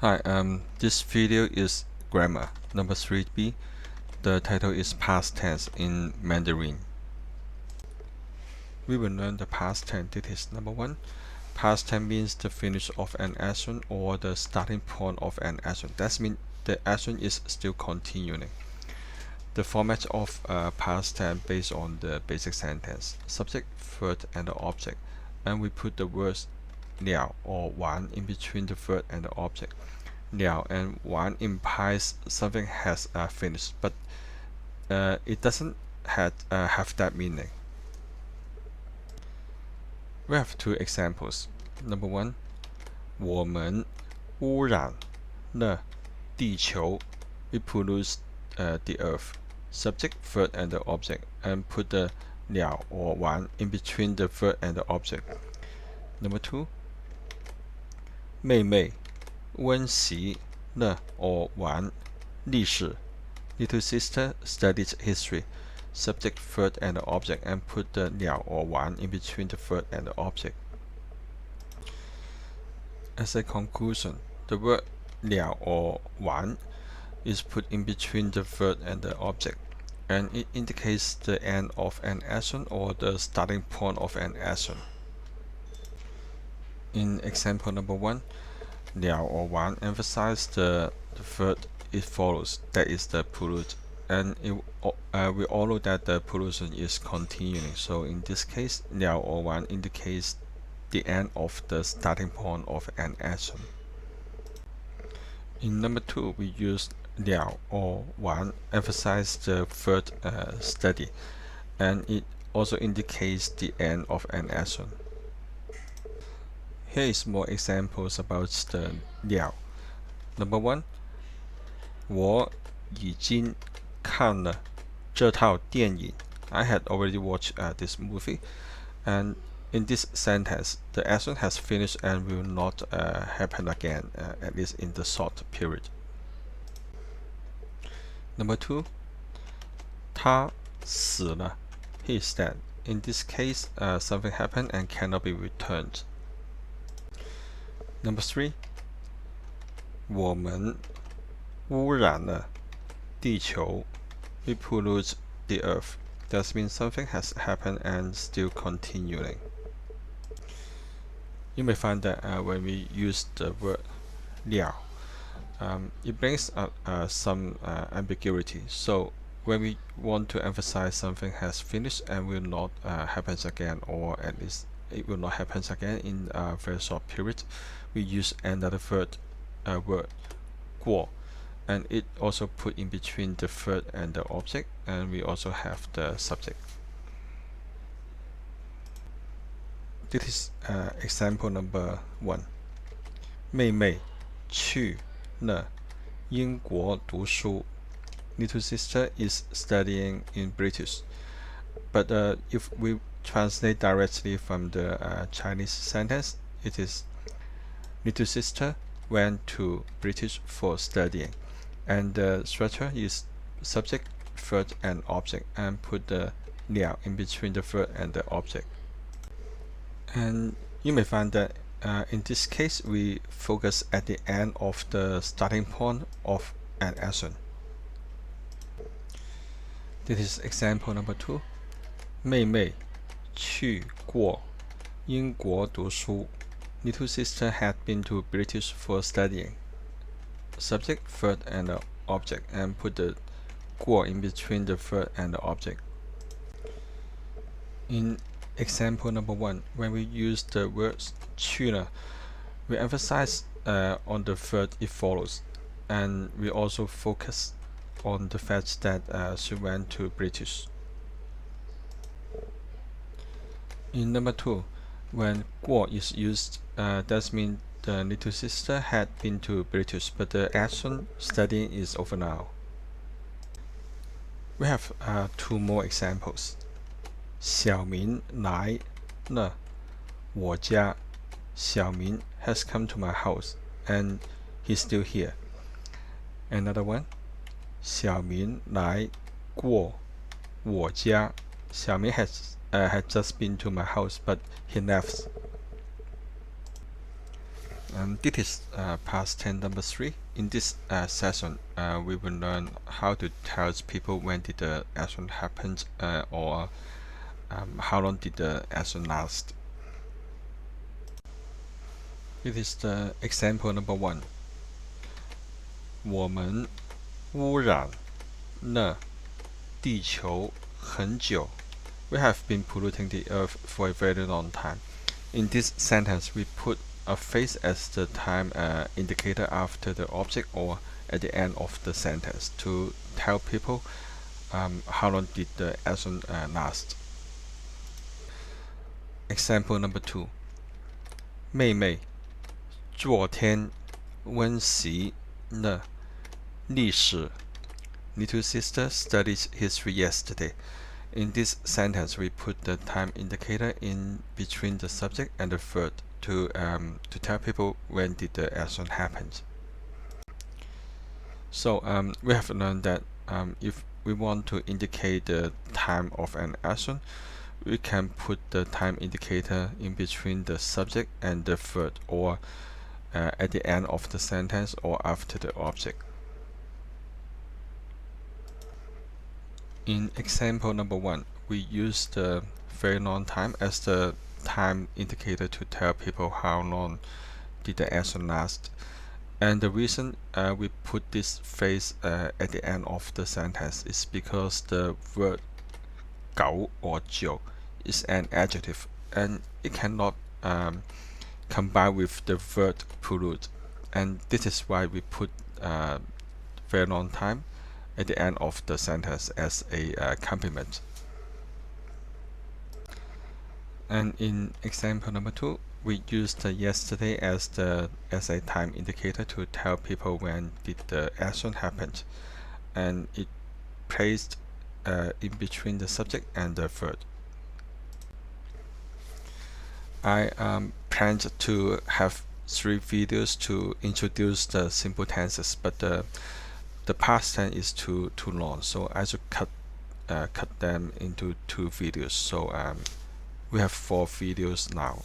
Hi, this video is grammar number 3b. The title is past tense in Mandarin. We will learn the past tense. This is number 1. Past tense means the finish of an action or the starting point of an action. That means the action is still continuing. The format of past tense based on the basic sentence, subject, verb, and the object, and we put the words 了 or 完 in between the verb and the object. 了 and 完 implies something has finished, but it doesn't have that meaning. We have two examples. Number 1, 我们污染了地球. We pollute the earth. Subject, verb, and the object, and put the 了 or 完 in between the verb and the object. Number 2, 妹妹温习了 or 完历史. Little sister studied history. Subject, verb, and the object, and put the 了 or 完 in between the verb and the object. As a conclusion, the word 了 or 完 is put in between the verb and the object, and it indicates the end of an action or the starting point of an action. In example number 1, 了 or 完 emphasize the verb it follows, that is the pollute, and we all know that the pollution is continuing. So in this case, 了 or 完 indicates the end of the starting point of an action. In number 2, we use 了 or 完 emphasize the verb study, and it also indicates the end of an action. Here is more examples about the 了. Number 1, 我已经看了这套电影. I had already watched this movie, and in this sentence, the action has finished and will not happen again, at least in the short period. Number 2, 他死了. He is dead. In this case, something happened and cannot be returned. Number 3, 我们污染了地球. We pollute the earth. That means something has happened and still continuing. You may find that when we use the word 了, it brings some ambiguity. So when we want to emphasize something has finished and will not happen again, or at least it will not happen again in a very short period, we use another word 过, and it also put in between the verb and the object, and we also have the subject. This is example number 1. 妹妹去了英国读书. Little sister is studying in British. But if we translate directly from the Chinese sentence, it is little sister went to British for studying, and the structure is subject, verb, and object, and put the 了 in between the verb and the object. And you may find that in this case we focus at the end of the starting point of an action. This is example number 2. 妹妹去过英国读书. Little sister had been to British for studying. Subject, verb, and the object, and put the 过 in between the verb and the object. In example number 1, when we use the words 去了, we emphasize on the verb it follows, and we also focus on the fact that she went to British. In number 2, when 过 is used, that means the little sister had been to British, but the action studying is over now. We have 2 more examples. 小明来了我家. 小明 has come to my house, and he's still here. Another one. 小明来过我家. 小明had just been to my house, but he left. This is past tense number 3. In this session, we will learn how to tell people when did the action happen or how long did the action last. It is the example number 1. 我们污染了地球很久. We have been polluting the earth for a very long time. In this sentence, we put a phrase as the time indicator after the object or at the end of the sentence to tell people how long did the action last. Example number 2. 妹妹昨天温习了历史. Little sister studied history yesterday. In this sentence, we put the time indicator in between the subject and the verb to tell people when did the action happen. So we have learned that if we want to indicate the time of an action, we can put the time indicator in between the subject and the verb, or at the end of the sentence or after the object. In example number 1, we use the very long time as the time indicator to tell people how long did the action last. And the reason we put this phrase at the end of the sentence is because the word 搞 or 久 is an adjective and it cannot combine with the verb pollute. And this is why we put very long time at the end of the sentence as a complement. And in example number 2, we used yesterday as a time indicator to tell people when did the action happen, and it placed in between the subject and the verb. I planned to have 3 videos to introduce the simple tenses, but the past tense is too long, so I should cut them into 2 videos. So we have 4 videos now.